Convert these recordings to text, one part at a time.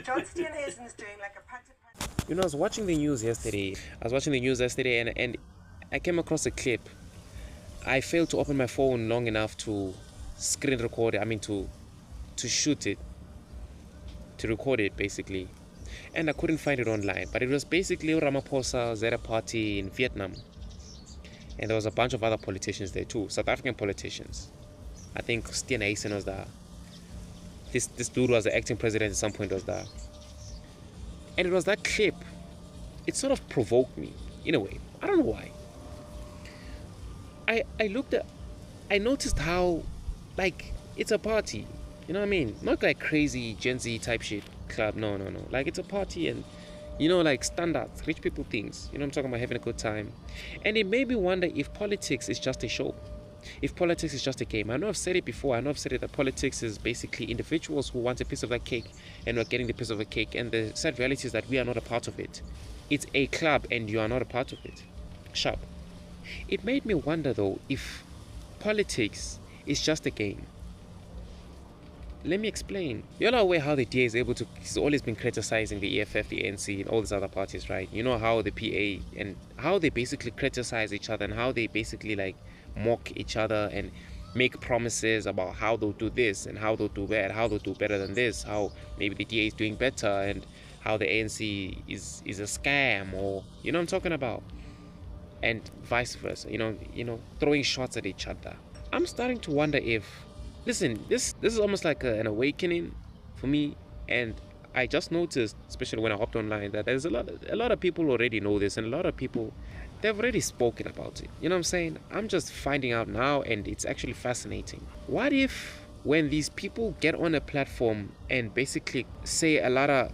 John Steenhuisen is doing like a punch. You know, I was watching the news yesterday. And I came across a clip. I failed to open my phone long enough to screen record it. I mean, to shoot it, to record it basically. And I couldn't find it online. But it was basically Ramaphosa was at a party in Vietnam. And there was a bunch of other politicians there too, South African politicians. I think Steenhuisen was there. This dude was the acting president at some point, was there. And it was that clip. It sort of provoked me in a way. I don't know why. I noticed how, like, it's a party. You know what I mean? Not like crazy Gen Z type shit club. No. Like, it's a party and, you know, like standards, rich people things. You know, I'm talking about having a good time. And it made me wonder if politics is just a show. If politics is just a game. I know I've said it before. I know I've said it that politics is basically individuals who want a piece of that cake and we're getting the piece of the cake. And the sad reality is that we are not a part of it. It's a club and you are not a part of it. Sharp. It made me wonder though if politics is just a game. Let me explain. You're not aware how the DA is able to... He's always been criticizing the EFF, the ANC, and all these other parties, right? You know how the PA and how they basically criticize each other and how they basically like mock each other and make promises about how they'll do this and how they'll do that, how they'll do better than this, how maybe the DA is doing better and how the ANC is a scam, or you know what I'm talking about, and vice versa. You know, throwing shots at each other. I'm starting to wonder if, listen, this is almost like an awakening for me, and I just noticed, especially when I hopped online, that there's a lot of people already know this, and a lot of people, they've already spoken about it. You know what I'm saying? I'm just finding out now, and it's actually fascinating. What if when these people get on a platform and basically say a lot of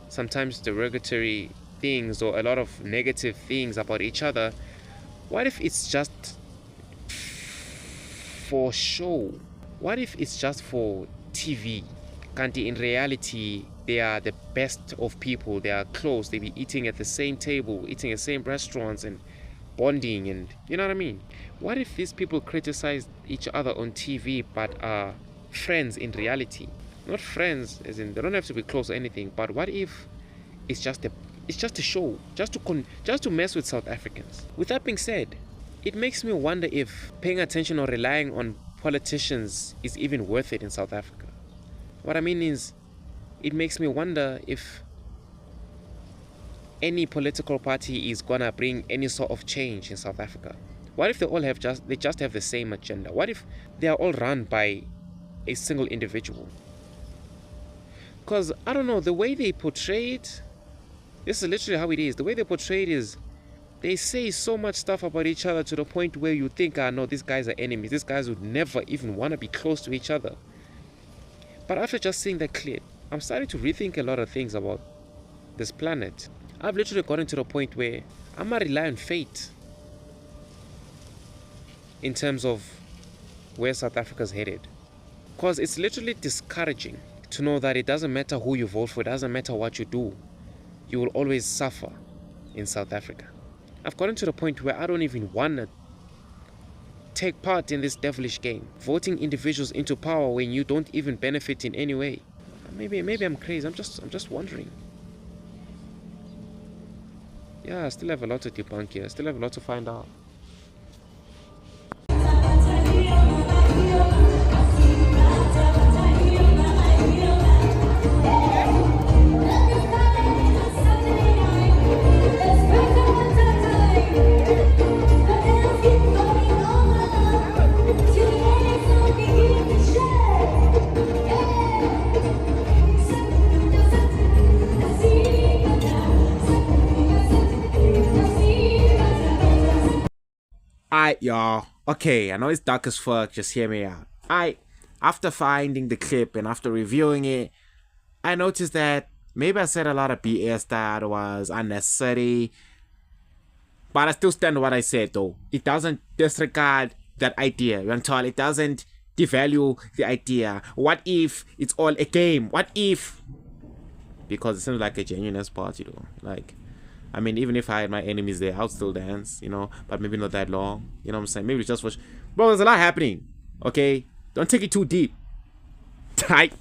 sometimes derogatory things or a lot of negative things about each other, what if it's just for show? What if it's just for TV? Can't in reality they are the best of people, they are close, they be eating at the same table, eating at the same restaurants and bonding, and you know what I mean? What if these people criticize each other on TV but are friends in reality? Not friends as in they don't have to be close or anything, but what if it's just a show, just to mess with South Africans? With that being said, it makes me wonder if paying attention or relying on politicians is even worth it in South Africa. What I mean is, it makes me wonder if any political party is gonna bring any sort of change in South Africa. What if they just have the same agenda? What if they are all run by a single individual? Because I don't know, the way they portray it, this is literally how it is. The way they portray it is, they say so much stuff about each other to the point where you think, no, these guys are enemies. These guys would never even want to be close to each other. But after just seeing that clip, I'm starting to rethink a lot of things about this planet. I've literally gotten to the point where I might rely on fate in terms of where South Africa's headed. Because it's literally discouraging to know that it doesn't matter who you vote for, it doesn't matter what you do, you will always suffer in South Africa. I've gotten to the point where I don't even want to take part in this devilish game, voting individuals into power when you don't even benefit in any way. Maybe I'm crazy. I'm just wondering. Yeah, I still have a lot to debunk here. I still have a lot to find out. Alright, y'all. Okay, I know it's dark as fuck, just hear me out. After finding the clip and after reviewing it, I noticed that maybe I said a lot of BS that was unnecessary. But I still stand what I said though. It doesn't disregard that idea. You understand? It doesn't devalue the idea. What if it's all a game? What if? Because it seems like a genuine party though. Like, I mean, even if I had my enemies there, I'll still dance, you know, but maybe not that long. You know what I'm saying? Maybe it's just for... Bro, there's a lot happening, okay? Don't take it too deep. Tight.